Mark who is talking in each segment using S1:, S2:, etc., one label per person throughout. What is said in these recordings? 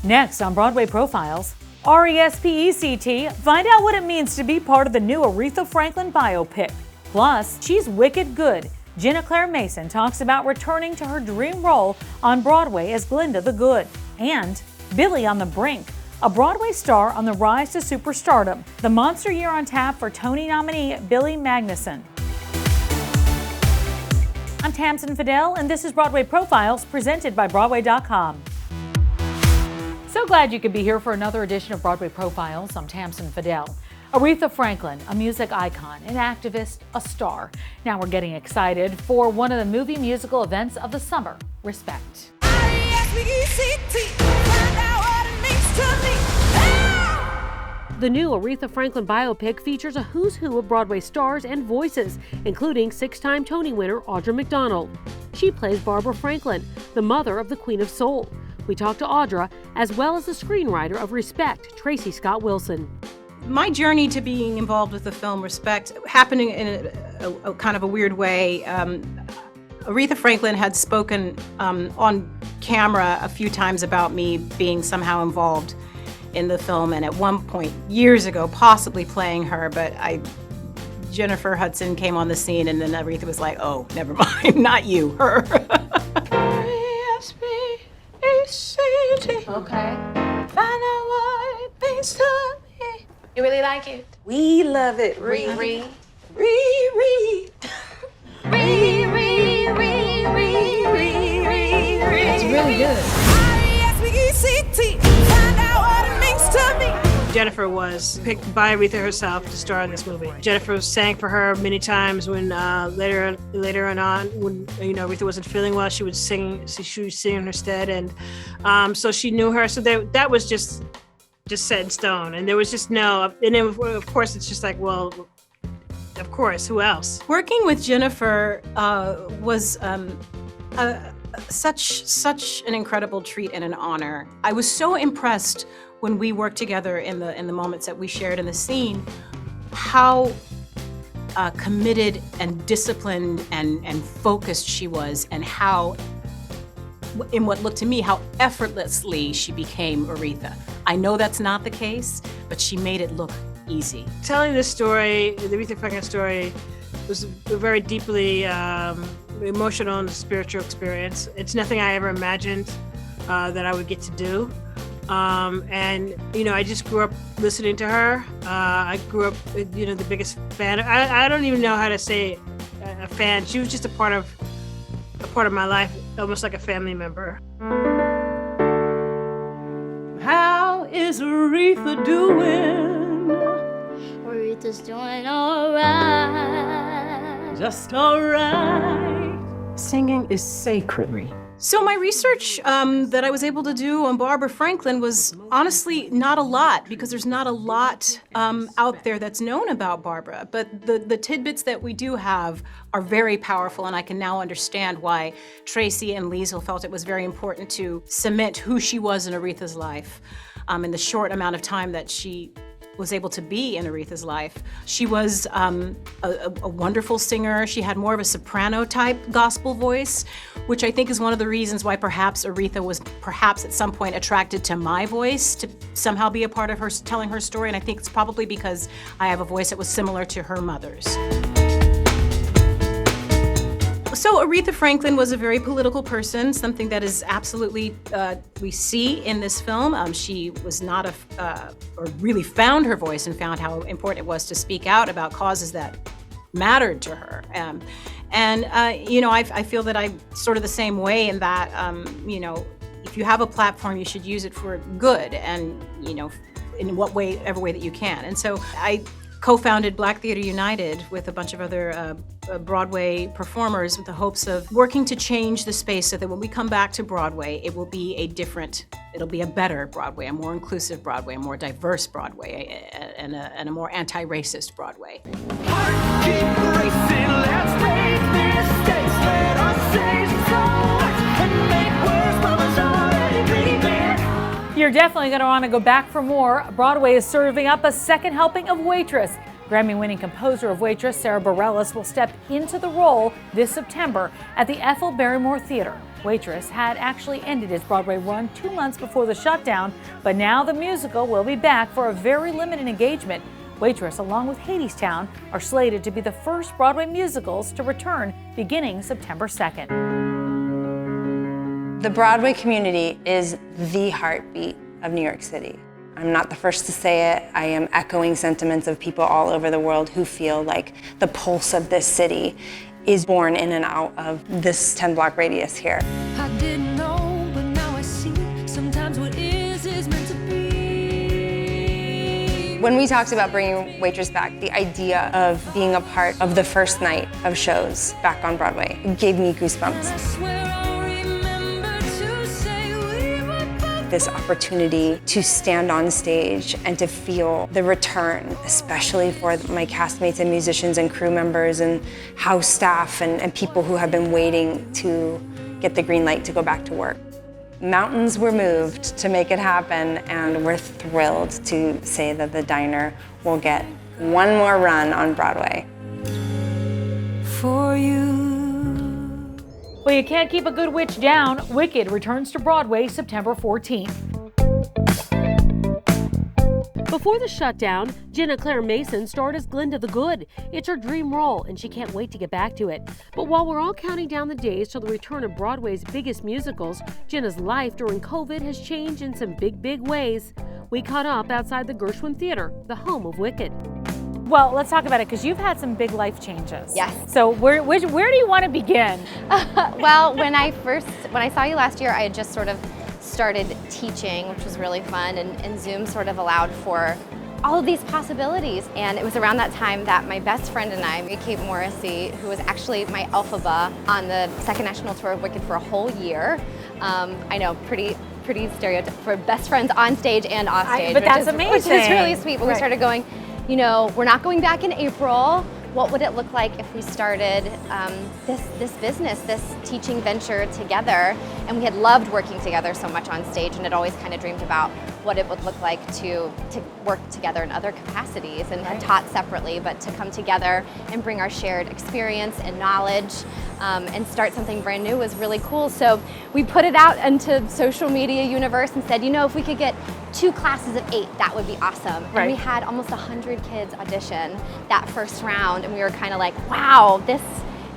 S1: Next on Broadway Profiles, RESPECT, find out what it means to be part of the new Aretha Franklin biopic. Plus, she's wicked good. Jenna Claire Mason talks about returning to her dream role on Broadway as Glinda the Good. And Billy on the Brink, a Broadway star on the rise to superstardom. The monster year on tap for Tony nominee Billy Magnuson. I'm Tamsen Fadal, and this is Broadway Profiles presented by Broadway.com. So glad you could be here for another edition of Broadway Profiles. I'm Tamsen Fadal. Aretha Franklin, a music icon, an activist, a star. Now we're getting excited for one of the movie musical events of the summer, Respect. The new Aretha Franklin biopic features a who's who of Broadway stars and voices, including six-time Tony winner Audra McDonald. She plays Barbara Franklin, the mother of the Queen of Soul. We talked to Audra, as well as the screenwriter of Respect, Tracy Scott Wilson.
S2: My journey to being involved with the film Respect happened in a kind of a weird way. Aretha Franklin had spoken on camera a few times about me being somehow involved in the film, and at one point, years ago, possibly playing her, but Jennifer Hudson came on the scene, and then Aretha was like, oh, never mind, not you, her.
S3: Okay.
S2: Find out what it means to me.
S3: You really like it?
S4: We love it.
S3: Re.
S4: It's really good.
S2: Find out what it means to me.
S5: Jennifer was picked by Aretha herself to star in this movie. Jennifer sang for her many times when later on, when Aretha wasn't feeling well, she would sing in her stead, and so she knew her. So that was just set in stone, and there was just no. And then of course it's just like, well, of course, who else?
S2: Working with Jennifer was such an incredible treat and an honor. I was so impressed when we worked together in the moments that we shared in the scene, how committed and disciplined and focused she was, and how, in what looked to me, how effortlessly she became Aretha. I know that's not the case, but she made it look easy.
S5: Telling this story, the Aretha Franklin story, was a very deeply emotional and spiritual experience. It's nothing I ever imagined that I would get to do. And I just grew up listening to her. I grew up, the biggest fan. I don't even know how to say a fan. She was just a part of my life, almost like a family member.
S1: How is Aretha doing?
S6: Aretha's doing alright.
S1: Just alright.
S4: Singing is sacred.
S2: So my research that I was able to do on Barbara Franklin was honestly not a lot, because there's not a lot out there that's known about Barbara. But the tidbits that we do have are very powerful, and I can now understand why Tracy and Liesl felt it was very important to cement who she was in Aretha's life in the short amount of time that she was able to be in Aretha's life. She was a wonderful singer. She had more of a soprano-type gospel voice, which I think is one of the reasons why perhaps Aretha was at some point attracted to my voice to somehow be a part of her telling her story, and I think it's probably because I have a voice that was similar to her mother's. So Aretha Franklin was a very political person, something that is absolutely, we see in this film. She was not or really found her voice and found how important it was to speak out about causes that mattered to her. I feel that I'm sort of the same way in that, if you have a platform, you should use it for good and, in whatever way that you can. And so I co-founded Black Theater United with a bunch of other Broadway performers with the hopes of working to change the space so that when we come back to Broadway, it'll be a better Broadway, a more inclusive Broadway, a more diverse Broadway, and a more anti-racist Broadway.
S1: You're definitely going to want to go back for more. Broadway is serving up a second helping of Waitress. Grammy-winning composer of Waitress, Sarah Bareilles, will step into the role this September at the Ethel Barrymore Theater. Waitress had actually ended its Broadway run 2 months before the shutdown, but now the musical will be back for a very limited engagement. Waitress, along with Hadestown, are slated to be the first Broadway musicals to return beginning September 2nd.
S3: The Broadway community is the heartbeat of New York City. I'm not the first to say it. I am echoing sentiments of people all over the world who feel like the pulse of this city is born in and out of this 10-block radius here.
S7: I didn't know, but now I see sometimes what is meant to be.
S3: When we talked about bringing Waitress back, the idea of being a part of the first night of shows back on Broadway gave me goosebumps.
S7: I swear I'll remember to say we were both.
S3: This opportunity to stand on stage and to feel the return, especially for my castmates and musicians and crew members and house staff and people who have been waiting to get the green light to go back to work. Mountains were moved to make it happen, and we're thrilled to say that the diner will get one more run on Broadway.
S7: For you.
S1: Well, you can't keep a good witch down. Wicked returns to Broadway September 14th. Before the shutdown, Jenna Claire Mason starred as Glinda the Good. It's her dream role, and she can't wait to get back to it. But while we're all counting down the days till the return of Broadway's biggest musicals, Jenna's life during COVID has changed in some big ways. We caught up outside the Gershwin Theater, the home of Wicked. Well, let's talk about it, because you've had some big life changes.
S8: Yes.
S1: So where do you want to begin?
S8: Well, when I saw you last year, I had just sort of started teaching, which was really fun, and Zoom sort of allowed for all of these possibilities. And it was around that time that my best friend and I, Kate Morrissey, who was actually my alphaba on the second national tour of Wicked for a whole year. I know, pretty stereotype for best friends on stage and off stage.
S1: But that's amazing.
S8: Which is really sweet. But we started going, you know, we're not going back in April. What would it look like if we started this business, this teaching venture together? And we had loved working together so much on stage, and had always kind of dreamed about what it would look like to work together in other capacities, and had taught separately, but to come together and bring our shared experience and knowledge and start something brand new was really cool. So we put it out into social media universe and said, you know, if we could get 2 classes of 8, that would be awesome.
S1: Right.
S8: And we had almost 100 kids audition that first round, and we were kind of like, wow, this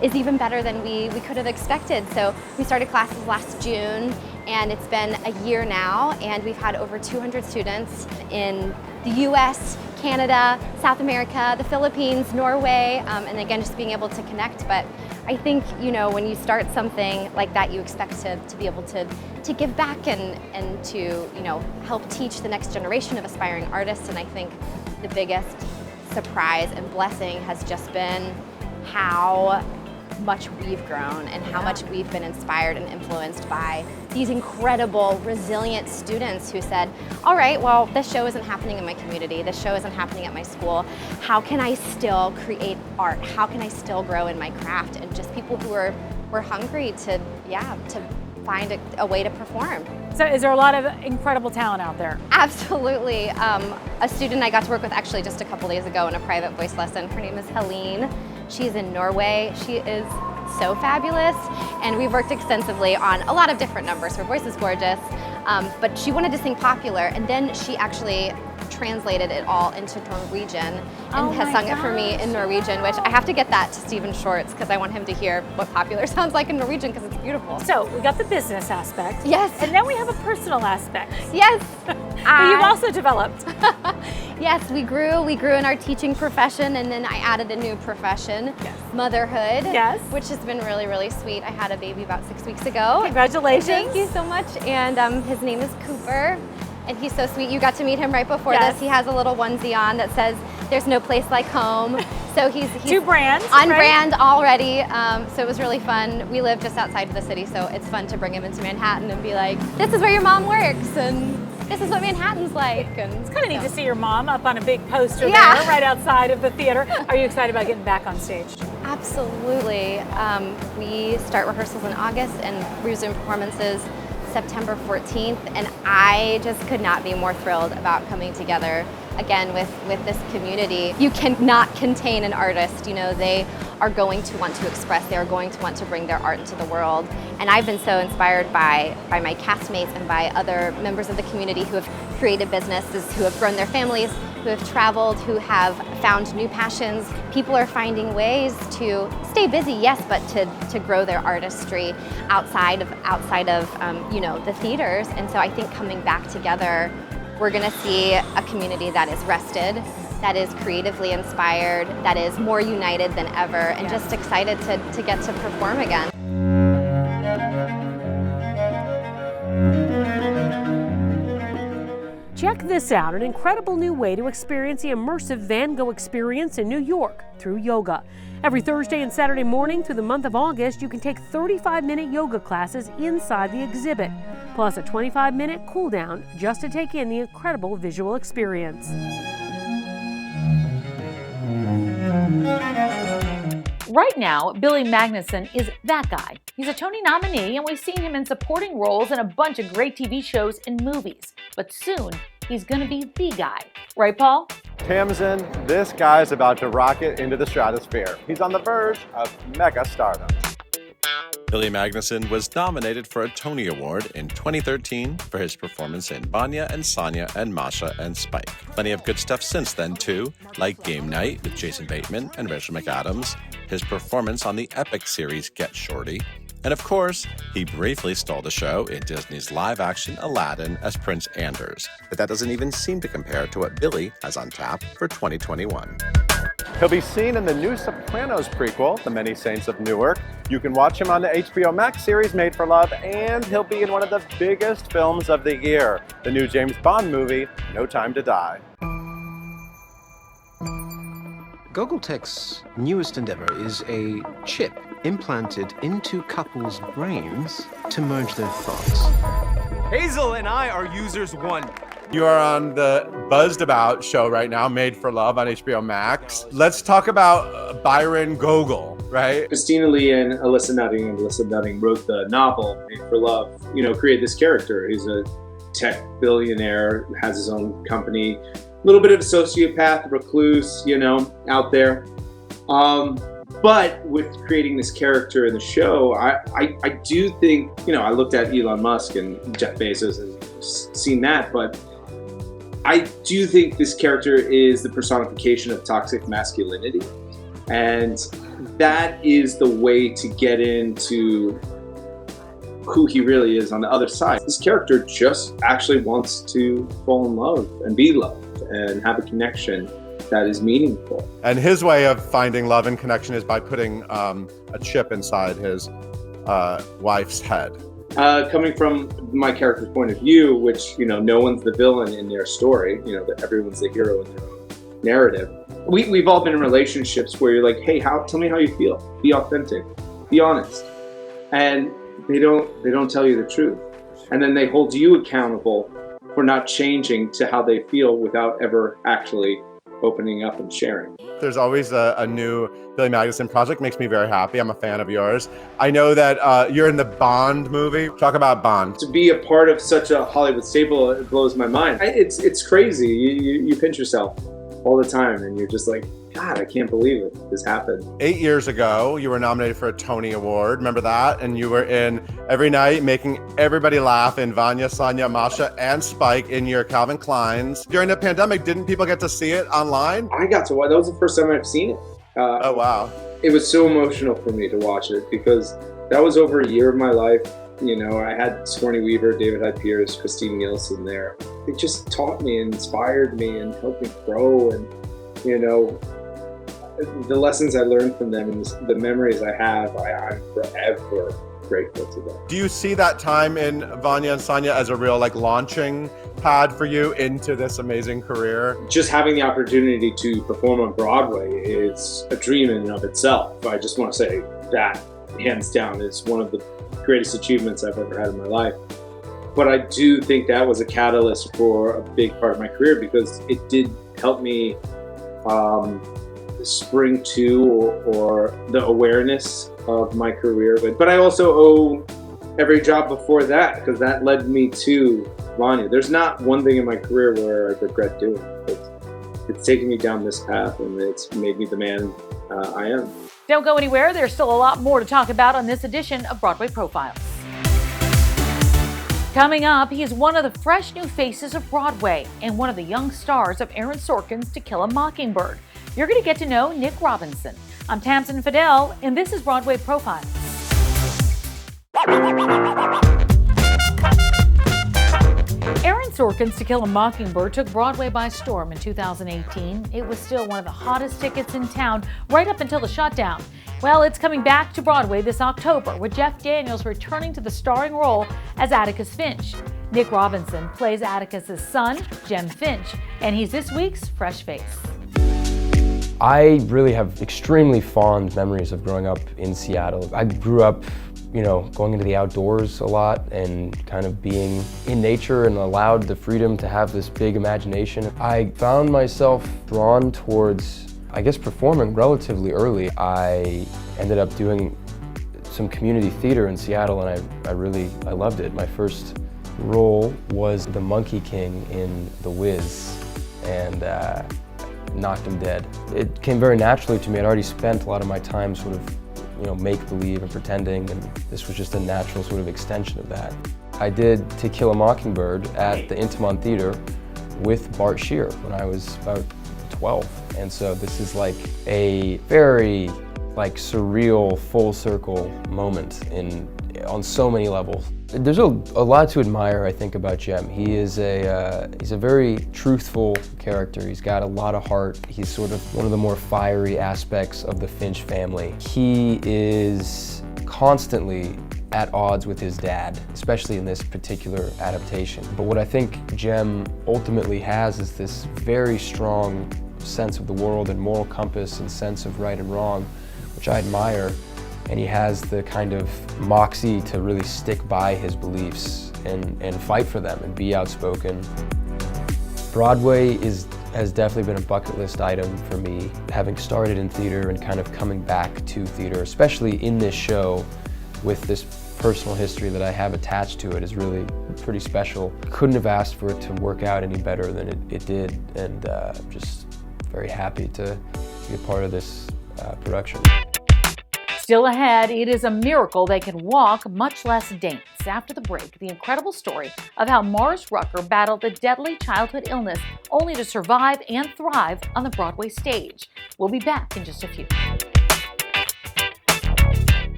S8: is even better than we could have expected. So we started classes last June, and it's been a year now, and we've had over 200 students in the US, Canada, South America, the Philippines, Norway, and again, just being able to connect. But I think, you know, when you start something like that, you expect to be able to give back and to, you know, help teach the next generation of aspiring artists. And I think the biggest surprise and blessing has just been how much we've grown and how much we've been inspired and influenced by these incredible, resilient students who said, all right, well, this show isn't happening in my community, this show isn't happening at my school. How can I still create art? How can I still grow in my craft? And just people who were hungry to find a way to perform.
S1: So is there a lot of incredible talent out there?
S8: Absolutely. A student I got to work with actually just a couple days ago in a private voice lesson, her name is Helene. She's in Norway. She is so fabulous, and we've worked extensively on a lot of different numbers. Her voice is gorgeous, but she wanted to sing popular, and then she actually translated it all into Norwegian and has sung it for me in Norwegian, which I have to get that to Stephen Schwartz because I want him to hear what popular sounds like in Norwegian because it's beautiful.
S1: So we got the business aspect.
S8: Yes.
S1: And then we have a personal aspect.
S8: Yes.
S1: That you've also developed.
S8: Yes, we grew in our teaching profession, and then I added a new profession, motherhood, which has been really, really sweet. I had a baby about 6 weeks ago.
S1: Congratulations.
S8: Thank you so much. And his name is Cooper, and he's so sweet. You got to meet him right before this. He has a little onesie on that says, "There's no place like home." So he's
S1: two brands,
S8: on brand already. So it was really fun. We live just outside of the city, so it's fun to bring him into Manhattan and be like, "This is where your mom works," and "This is what Manhattan's like." And
S1: it's kind of neat to see your mom up on a big poster there, right outside of the theater. Are you excited about getting back on stage?
S8: Absolutely. We start rehearsals in August and resume performances September 14th, and I just could not be more thrilled about coming together again, with this community, you cannot contain an artist. You know, they are going to want to express, they are going to want to bring their art into the world. And I've been so inspired by my castmates and by other members of the community who have created businesses, who have grown their families, who have traveled, who have found new passions. People are finding ways to stay busy, yes, but to grow their artistry outside of you know, the theaters. And so I think coming back together, we're gonna see a community that is rested, that is creatively inspired, that is more united than ever, and just excited to get to perform again.
S9: Check this out, an incredible new way to experience the immersive Van Gogh experience in New York through yoga. Every Thursday and Saturday morning through the month of August, you can take 35-minute yoga classes inside the exhibit, plus a 25-minute cool down just to take in the incredible visual experience.
S1: Right now, Billy Magnussen is that guy. He's a Tony nominee, and we've seen him in supporting roles in a bunch of great TV shows and movies. But soon, he's gonna be the guy. Right, Paul?
S10: Tamsin, this guy is about to rocket into the stratosphere. He's on the verge of mega stardom.
S11: Billy Magnussen was nominated for a Tony Award in 2013 for his performance in Vanya and Sonia and Masha and Spike. Plenty of good stuff since then, too, like Game Night with Jason Bateman and Rachel McAdams, his performance on the epic series Get Shorty, and of course, he briefly stole the show in Disney's live-action Aladdin as Prince Anders. But that doesn't even seem to compare to what Billy has on tap for 2021.
S10: He'll be seen in the new Sopranos prequel, The Many Saints of Newark. You can watch him on the HBO Max series Made for Love, and he'll be in one of the biggest films of the year, the new James Bond movie, No Time to Die.
S12: Gogoltech's newest endeavor is a chip implanted into couples' brains to merge their thoughts.
S13: Hazel and I are users one.
S10: You are on the buzzed about show right now, Made for Love on HBO Max. Let's talk about Byron Gogol, right?
S14: Christina Lee and Alyssa Nutting wrote the novel Made for Love, created this character. He's a tech billionaire, has his own company, a little bit of a sociopath, recluse, out there. But with creating this character in the show, I do think, I looked at Elon Musk and Jeff Bezos and seen that, but I do think this character is the personification of toxic masculinity. And that is the way to get into who he really is on the other side. This character just actually wants to fall in love and be loved and have a connection that is meaningful.
S10: And his way of finding love and connection is by putting a chip inside his wife's head.
S14: Coming from my character's point of view, which, no one's the villain in their story, that everyone's the hero in their own narrative. We've all been in relationships where you're like, hey, tell me how you feel. Be authentic, be honest. And they don't tell you the truth. And then they hold you accountable for not changing to how they feel without ever actually opening up and sharing.
S10: There's always a new Billy Magnussen project. Makes me very happy. I'm a fan of yours. I know that you're in the Bond movie. Talk about Bond.
S14: To be a part of such a Hollywood staple, it blows my mind. It's crazy. You pinch yourself all the time and you're just like, God, I can't believe it. This happened.
S10: 8 years ago, you were nominated for a Tony Award. Remember that? And you were in Every Night, making everybody laugh in Vanya, Sonia, Masha, and Spike in your Calvin Klein's. During the pandemic, didn't people get to see it online?
S14: I got to watch. That was the first time I've seen it.
S10: Oh, wow.
S14: It was so emotional for me to watch it because that was over a year of my life. I had Sigourney Weaver, David Hyde Pierce, Christine Nielsen there. It just taught me and inspired me and helped me grow. And, the lessons I learned from them and the memories I have, I'm forever grateful to them.
S10: Do you see that time in Vanya and Sonia as a real launching pad for you into this amazing career?
S14: Just having the opportunity to perform on Broadway is a dream in and of itself. I just want to say that, hands down, is one of the greatest achievements I've ever had in my life. But I do think that was a catalyst for a big part of my career because it did help me spring to or the awareness of my career. But I also owe every job before that because that led me to Vanya. There's not one thing in my career where I regret doing. taken me down this path, and it's made me the man I am.
S1: Don't go anywhere. There's still a lot more to talk about on this edition of Broadway Profiles. Coming up, he is one of the fresh new faces of Broadway and one of the young stars of Aaron Sorkin's To Kill a Mockingbird. You're going to get to know Nick Robinson. I'm Tamsin Fidel, and this is Broadway Profiles. Aaron Sorkin's To Kill a Mockingbird took Broadway by storm in 2018. It was still one of the hottest tickets in town right up until the shutdown. Well, it's coming back to Broadway this October with Jeff Daniels returning to the starring role as Atticus Finch. Nick Robinson plays Atticus's son, Jem Finch, and he's this week's fresh face.
S15: I really have extremely fond memories of growing up in Seattle. I grew up, going into the outdoors a lot and kind of being in nature and allowed the freedom to have this big imagination. I found myself drawn towards, performing relatively early. I ended up doing some community theater in Seattle, and I loved it. My first role was the Monkey King in The Wiz, and knocked him dead. It came very naturally to me. I'd already spent a lot of my time sort of, make-believe and pretending, and this was just a natural sort of extension of that. I did To Kill a Mockingbird at the Intiman Theater with Bart Shear when I was about 12. And so this is like a very surreal full circle moment on so many levels. There's a lot to admire, I think, about Jem. He's a very truthful character. He's got a lot of heart. He's sort of one of the more fiery aspects of the Finch family. He is constantly at odds with his dad, especially in this particular adaptation. But what I think Jem ultimately has is this very strong sense of the world and moral compass and sense of right and wrong, which I admire. And he has the kind of moxie to really stick by his beliefs and fight for them and be outspoken. Broadway has definitely been a bucket list item for me. Having started in theater and kind of coming back to theater, especially in this show with this personal history that I have attached to it, is really pretty special. Couldn't have asked for it to work out any better than it did, and just very happy to be a part of this production.
S1: Still ahead, it is a miracle they can walk, much less dance. After the break, the incredible story of how Mars Rucker battled a deadly childhood illness only to survive and thrive on the Broadway stage. We'll be back in just a few.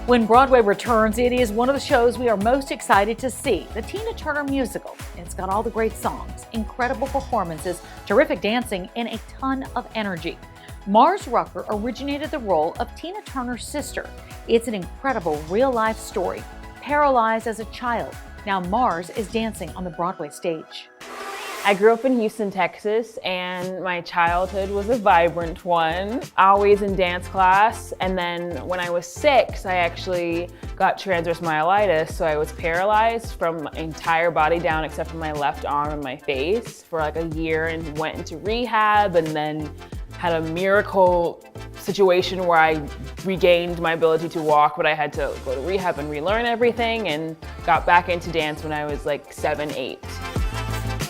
S1: When Broadway returns, it is one of the shows we are most excited to see, the Tina Turner musical. It's got all the great songs, incredible performances, terrific dancing, and a ton of energy. Mars Rucker originated the role of Tina Turner's sister. It's an incredible real-life story. Paralyzed as a child, now Mars is dancing on the Broadway stage.
S16: I grew up in Houston, Texas, and my childhood was a vibrant one. Always in dance class, and then when I was 6, I actually got transverse myelitis, so I was paralyzed from my entire body down except for my left arm and my face for like a year, and went into rehab, and then had a miracle situation where I regained my ability to walk, but I had to go to rehab and relearn everything, and got back into dance when I was like 7, 8.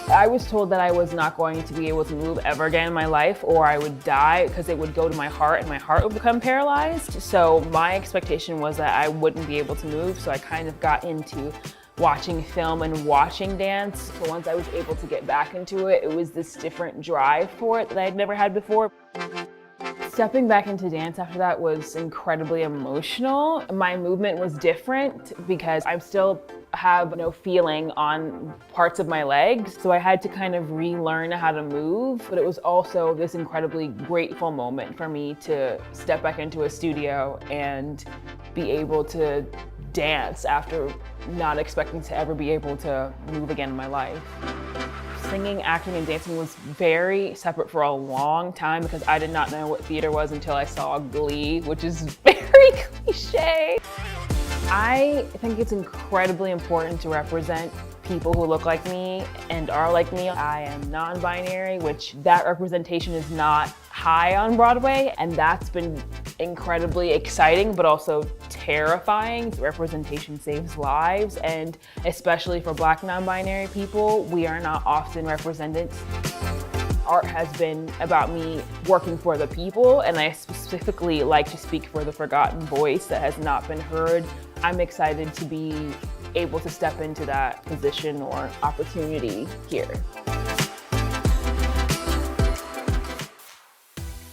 S16: I was told that I was not going to be able to move ever again in my life, or I would die because it would go to my heart and my heart would become paralyzed. So my expectation was that I wouldn't be able to move, so I kind of got into watching film and watching dance. So once I was able to get back into it, it was this different drive for it that I had never had before. Stepping back into dance after that was incredibly emotional. My movement was different because I still have no feeling on parts of my legs, so I had to kind of relearn how to move, but it was also this incredibly grateful moment for me to step back into a studio and be able to dance after not expecting to ever be able to move again in my life. Singing, acting, and dancing was very separate for a long time because I did not know what theater was until I saw Glee, which is very cliche. I think it's incredibly important to represent people who look like me and are like me. I am non-binary, which that representation is not high on Broadway, and that's been incredibly exciting, but also terrifying. Representation saves lives, and especially for Black non-binary people, we are not often represented. art has been about me working for the people, and I specifically like to speak for the forgotten voice that has not been heard. I'm excited to be able to step into that position or opportunity here.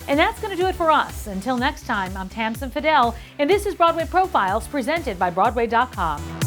S1: And that's going to do it for us. Until next time, I'm Tamsin Fidel, and this is Broadway Profiles presented by Broadway.com.